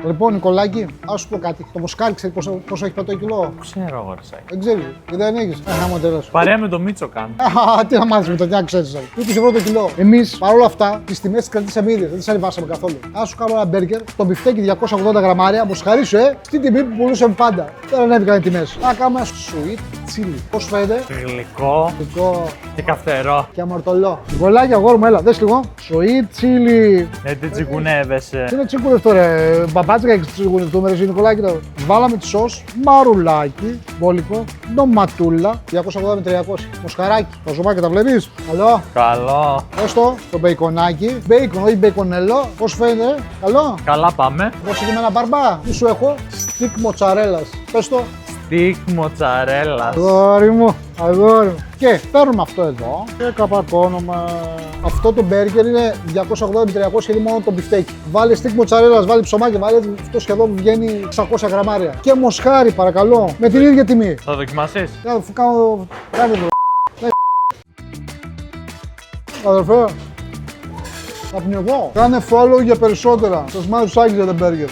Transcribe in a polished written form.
Λοιπόν, Νικολάκη, α σου πω κάτι. Το μοσχάρι ξέρει πόσο έχει πάει το κιλό. Ξέρω εγώ, ρε. Δεν ξέρει. Δεν έχει. Χαμοτέλο. Παρέα με το Μίτσο κάνω. Τι να μάθει με το τι ξέρει. 20 ευρώ το κιλό. Εμεί παρόλα αυτά τι τιμέ τι κρατήσαμε ήδη. Δεν τι ανεβάσαμε καθόλου. Α σου κάνω ένα μπέργκερ, το μπιφτέκι 280 γραμμάρια, μοσχαρί σου, στη τιμή που πουλούσαμε πάντα. Δεν ανέβηκαν οι τιμέ. Να κάνουμε ένα sweet chili. Πώ φαίνεται. Γλυκό και καυτερό. Και αμαρτωλό. Νικολάκη, αγόρι μου, έλα, δες λίγο. Sweet chili. Γιατί τσιγκουνεύεσαι. Τι είναι τσίγκουνες τώρα, μπαμπάτσικα και τσιγκουνευτούμε ρε Νικολάκη τώρα. Βάλαμε τη σως, μαρουλάκι, μπόλικο, ντοματούλα, 280 με 300. Μοσχαράκι, το ζωμάκι τα βλέπεις. Καλό. Καλό. Δες το μπεϊκονάκι. Μπέικον, όχι μπεϊκονέλο. Πώς φαίνεται, καλό. Καλά πάμε. Δώσε και με ένα μπαρμπά. Τι σου έχω, στικ μοτσαρέλας. Πες το. Στικ μοτσαρέλα. Αγόρι μου, αγόρι μου. Και παίρνουμε αυτό εδώ και καπακώνουμε. Αυτό το μπέργκερ είναι 280 με 300 και είναι μόνο το μπιφτέκι. Βάλε στικ μοτσαρέλας, βάλε ψωμάκι, βάλε αυτό σχεδόν που βγαίνει 600 γραμμάρια. Και μοσχάρι παρακαλώ, με την ίδια τιμή. Θα δοκιμάσεις. Κάνε το. Αδερφέ, θα πνιγώ. Κάνε follow για περισσότερα. Σας μάθω σάκι για τα μπέργκερ.